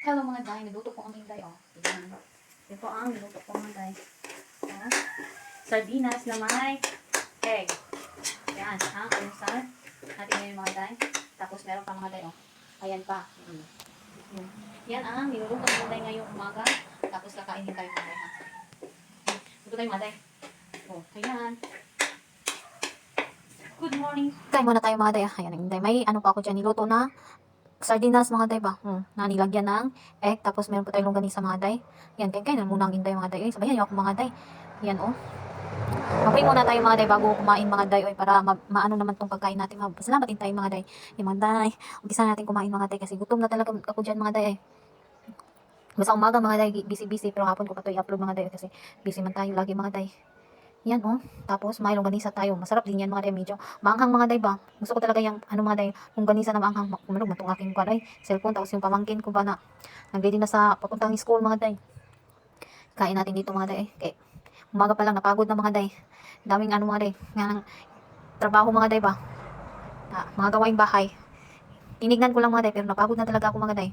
Hello mga day, niluto po kami day, oh. Yan. Yan po ang niluto po mga day. Yan. Sardinas na may egg. Yan, ang almusal. Natin ngayon mga day. Tapos meron pa mga day, oh. Ayan pa. Yan. Yan ang niluluto mga day ngayong umaga. Tapos kakainin tayo mga day, ha. Luto tayo mga day. Oh, ayan. Good morning. Kain muna tayo mga day, ayan, day. May ano pa ako dyan, niluto na sardinas mga day ba? Na nilagyan ng egg. Tapos meron pa tayong longganisa mga day. Yan, kain na muna ang inday mga day. Ay, sabayan niyo ako mga day. Yan, oh. Mag-pray muna tayo mga day bago kumain mga day. Oy, para maano naman tong pagkain natin. Salamat din tayo mga day. Yan mga day. Umpisa natin kumain mga day kasi gutom na talaga ako dyan mga day. Basta umaga mga day, busy-busy. Pero hapon ko pa ito i-upload mga day kasi busy man tayo lagi mga day. Yan, oh. Tapos may longganisa tayo. Masarap din yan mga day. Medyo maanghang mga day ba. Gusto ko talaga yung ano mga day, longganisa na maanghang. Kumalog matong aking ay, cellphone. Tapos yung pamangkin ko ba na nag-ready na sa papuntang school mga day. Kain natin dito mga day. Okay. Umaga pa lang napagod na mga day. Daming ano mga day. Nga trabaho mga day ba. Mga gawaing bahay. Tinignan ko lang mga day pero napagod na talaga ako mga day.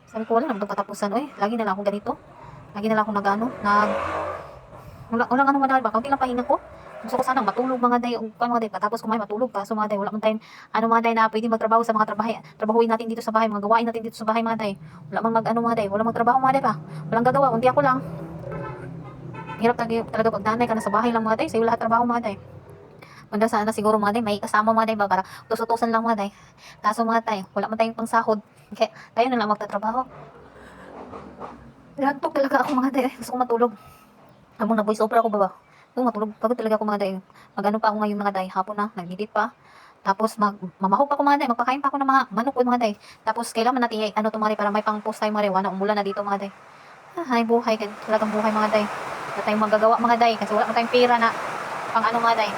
Sabi ko wala naman itong katapusan. Oy, lagi na lang ako ganito. Lagi na lang ako walang ano mga day ba. Kaunti lang pahinga ko. Gusto ko sanang matulog mga day. Mga day. Tapos kumain matulog. Kaso mga day wala man tayong ano mga day na pwede magtrabaho sa mga trabahuin natin dito sa bahay. Mga gawain natin dito sa bahay mga day. Wala man mag ano mga day. Wala magtrabaho mga day pa. Walang gagawa. Kundi ako lang. Hirap talaga pag nanay ka na sa bahay lang mga day. Sa'yo lahat trabaho mga day. Maganda sana siguro mga day. May kasama mga day ba. Para utos-utosan lang mga day. Kaso mga day. Wala man tayong pangsahod. Kaya tayo na lang magtatrabaho. Lantok talaga ako mga day. Gusto ko matulog. Habang na-voice over ako ba? Matulog. Pagod talaga ako mga day. Mag-ano pa ako ngayon mga day. Hapon na. Nag-edit pa. Tapos mamahog pa ako mga day. Magpakain pa ako ng mga manok ko mga day. Tapos kailangan natin ano to mga day para may pang-post tayo mga day. Wala umulan na dito mga day. Ay buhay. Talagang buhay mga day. Wala tayong magagawa mga day. Kasi wala man tayong pera na pang ano mga day.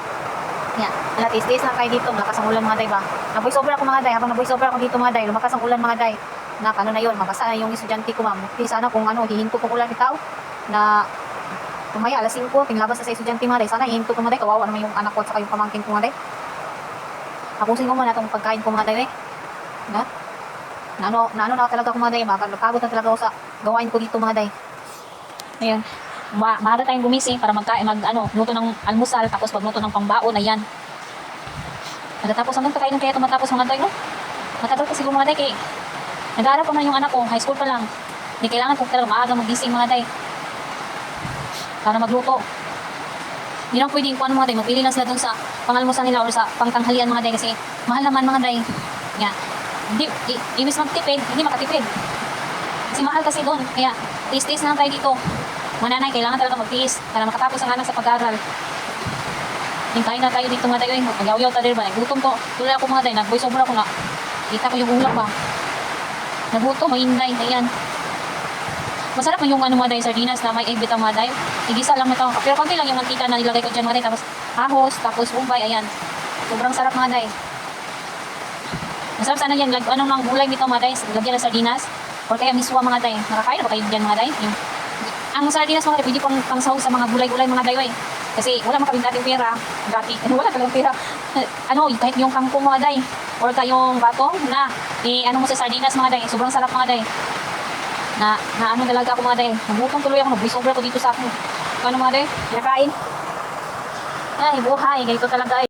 Yan. Alatis-tis lang kayo dito. Malakas ang ulan mga day ba? Na-voice over ako mga day. Habang na-voice over ako dito mga day. Lumakas ang ulan mga day. Na ano na yun. Mabasa na yung estudyante ko ma'am. Sana kung ano hihinto kong ulan ikaw na kumaya alas 5, pinlabas na sa estudyante mga day. Sana hihinto ko mga day. Kawawa naman yung anak ko at saka yung pamangkin ko mga day. Tapusin ko muna itong pagkain ko mga day. Na ano na talaga ko mga day. Napagod na talaga ako sa gawain ko dito mga day. Ayun. Maaga tayong gumising para luto ng almusal. Tapos magluto ng pangbaon. Ayan. Natatapos hanggang kakain ng kaya ito matapos mga day. No? Matagal kasi ko mga day. Kaya nag-aaral ko na yung anak ko. High school pa lang. Hindi kailangan ko talaga maaga magising mga day. Para magluto. Hindi lang pwedeng kuha mga day. Magpili lang sila dun sa pangalmusan nila o sa pangtanghalian mga day. Kasi mahal naman mga day. Yan. Ibig magtipid, hindi makatipid. Kasi mahal kasi doon. Kaya tiis-tiis na lang tayo dito. Mga nanay, kailangan talaga magtiis para makatapos ang anak sa pag-aaral. Hintayin na tayo dito mga day. Mag-yaw-yaw tayo ba? Nagutom ko. Tuloy ako mga day. Nag-voice over ako na. Kita ko yung ulap ba. Nagutom, mahinday. Ayan. Masarap yung ano mga day, sardinas na may egg bitaw mga day. Igisa lang ito. Pero konti lang yung mantika na nilagay ko dyan mga day. Tapos ahos, tapos bumbay, ayan. Sobrang sarap mga day. Masarap sana yan. Anong lang gulay nito mga day. Lagyan ng sardinas. O kaya miswa mga day. Nakakain na ba kayo dyan mga day? Ang sardinas mga day, pwede pang sahog sa mga gulay-gulay mga day. Oy. Kasi wala makabing dating pera. Wala talagang pera. Kahit yung kangkong mga day. Or kayong batong na. Ano mo sa sardinas mga day. Sobrang sarap mga day. Na ano talaga ako mga day. Nagutom tuloy ako. Nag-voice over ko dito sa akin. Ano mga day? Nakain. Ay, buhay. Ganito talaga.